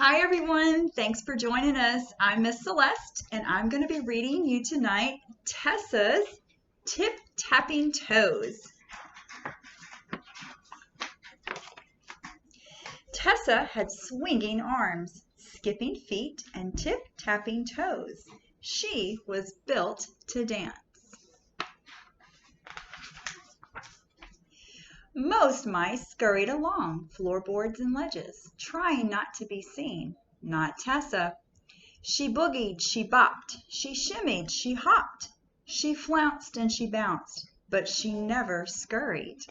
Hi, everyone. Thanks for joining us. I'm Miss Celeste, and I'm going to be reading you tonight Tessa's Tip Tapping Toes. Tessa had swinging arms, skipping feet, and tip-tapping toes. She was built to dance. Most mice scurried along floorboards and ledges, trying not to be seen. Not Tessa. She boogied, she bopped, she shimmied, she hopped, she flounced and she bounced, but she never scurried.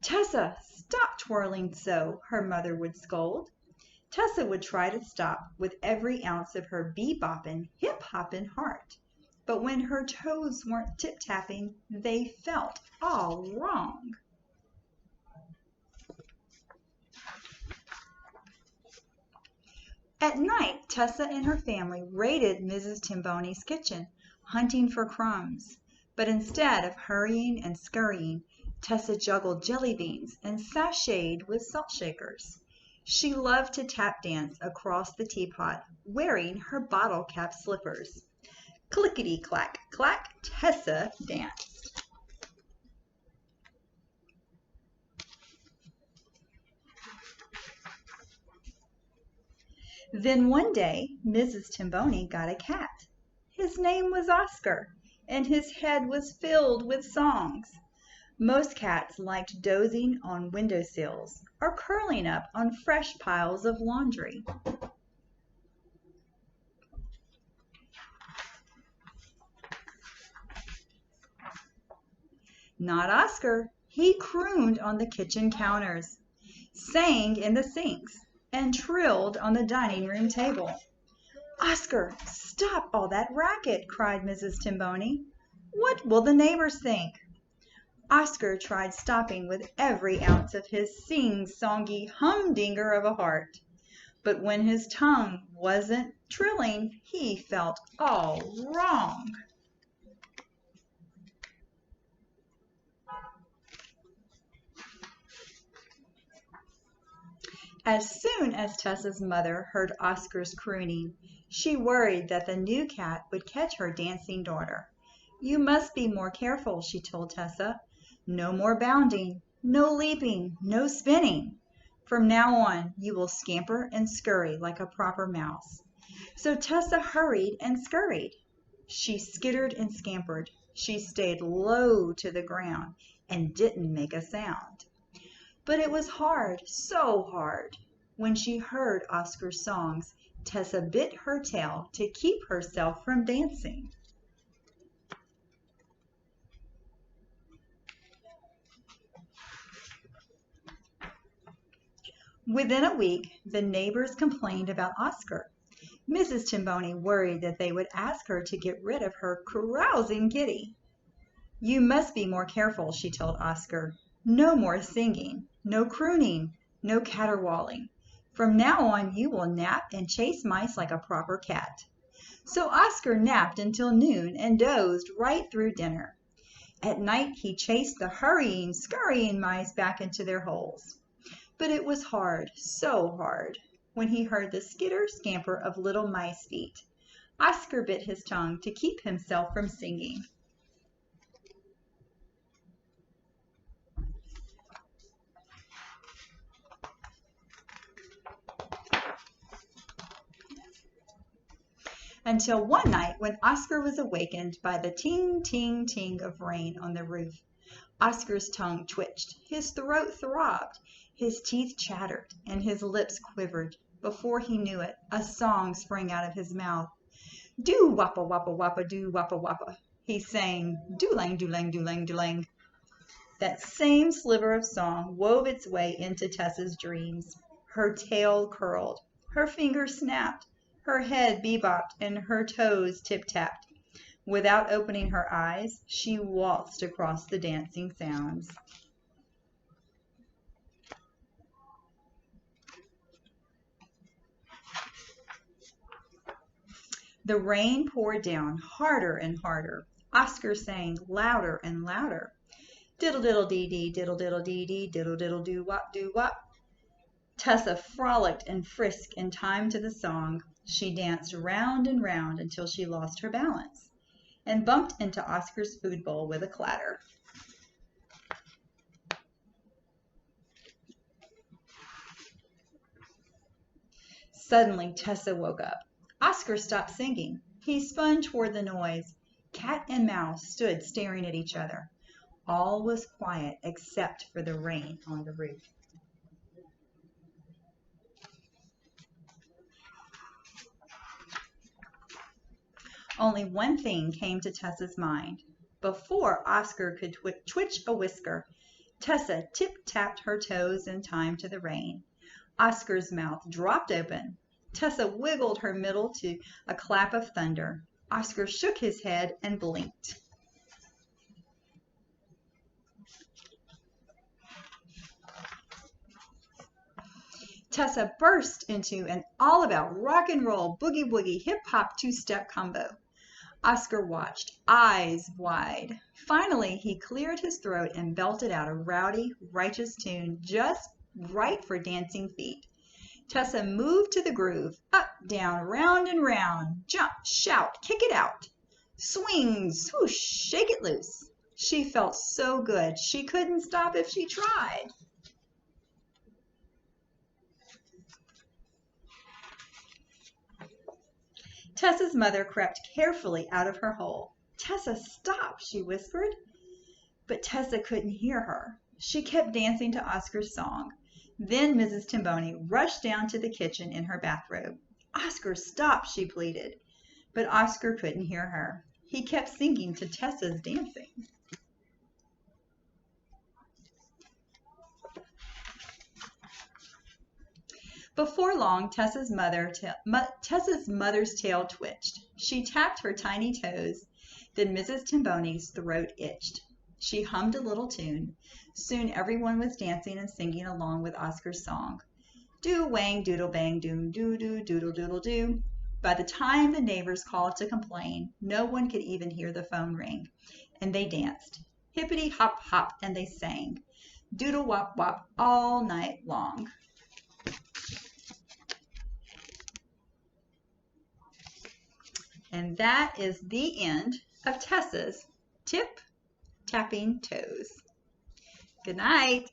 Tessa, stop twirling so, her mother would scold. Tessa would try to stop with every ounce of her bebopping, hip-hopping heart. But when her toes weren't tip-tapping, they felt all wrong. At night, Tessa and her family raided Mrs. Timboni's kitchen, hunting for crumbs. But instead of hurrying and scurrying, Tessa juggled jelly beans and sashayed with salt shakers. She loved to tap dance across the teapot, wearing her bottle cap slippers. Clickety-clack, clack, Tessa danced. Then one day, Mrs. Timboni got a cat. His name was Oscar, and his head was filled with songs. Most cats liked dozing on windowsills or curling up on fresh piles of laundry. Not Oscar. He crooned on the kitchen counters, sang in the sinks, and trilled on the dining room table. Oscar, stop all that racket, cried Mrs. Timboni. What will the neighbors think? Oscar tried stopping with every ounce of his sing-songy humdinger of a heart. But when his tongue wasn't trilling, he felt all wrong. As soon as Tessa's mother heard Oscar's crooning, she worried that the new cat would catch her dancing daughter. You must be more careful, she told Tessa. No more bounding, no leaping, no spinning. From now on, you will scamper and scurry like a proper mouse. So Tessa hurried and scurried. She skittered and scampered. She stayed low to the ground and didn't make a sound. But it was hard, so hard. When she heard Oscar's songs, Tessa bit her tail to keep herself from dancing. Within a week, the neighbors complained about Oscar. Mrs. Timboni worried that they would ask her to get rid of her carousing kitty. You must be more careful, she told Oscar. No more singing, no crooning, no caterwauling. From now on, you will nap and chase mice like a proper cat. So Oscar napped until noon and dozed right through dinner. At night, he chased the hurrying, scurrying mice back into their holes. But it was hard, so hard, when he heard the skitter-scamper of little mice feet. Oscar bit his tongue to keep himself from singing. Until one night when Oscar was awakened by the ting, ting, ting of rain on the roof. Oscar's tongue twitched, his throat throbbed, his teeth chattered, and his lips quivered. Before he knew it, a song sprang out of his mouth. Do wappa wappa wappa do wappa wappa. He sang do-lang do-lang do-lang do-lang. That same sliver of song wove its way into Tessa's dreams. Her tail curled, her fingers snapped, her head bebopped, and her toes tip-tapped. Without opening her eyes, she waltzed across the dancing sounds. The rain poured down harder and harder. Oscar sang louder and louder. Diddle diddle dee dee, diddle diddle dee dee, diddle diddle doo wop doo wop. Tessa frolicked and frisked in time to the song. She danced round and round until she lost her balance and bumped into Oscar's food bowl with a clatter. Suddenly, Tessa woke up. Oscar stopped singing. He spun toward the noise. Cat and mouse stood staring at each other. All was quiet except for the rain on the roof. Only one thing came to Tessa's mind. Before Oscar could twitch a whisker, Tessa tip-tapped her toes in time to the rain. Oscar's mouth dropped open. Tessa wiggled her middle to a clap of thunder. Oscar shook his head and blinked. Tessa burst into an all-about rock and roll, boogie-woogie, hip-hop two-step combo. Oscar watched, eyes wide. Finally, he cleared his throat and belted out a rowdy, righteous tune just right for dancing feet. Tessa moved to the groove, up, down, round and round, jump, shout, kick it out. Swing, swoosh, shake it loose. She felt so good, she couldn't stop if she tried. Tessa's mother crept carefully out of her hole. "Tessa, stop," she whispered. But Tessa couldn't hear her. She kept dancing to Oscar's song. Then Mrs. Timboni rushed down to the kitchen in her bathrobe. "Oscar, stop," she pleaded. But Oscar couldn't hear her. He kept singing to Tessa's dancing. Before long, Tessa's mother's tail twitched. She tapped her tiny toes. Then Mrs. Timboni's throat itched. She hummed a little tune. Soon everyone was dancing and singing along with Oscar's song. Do wang doodle bang doom doo doo doodle doodle doo. By the time the neighbors called to complain, no one could even hear the phone ring. And they danced. Hippity hop hop, and they sang. Doodle wop wop all night long. And that is the end of Tessa's tip-tapping toes. Good night.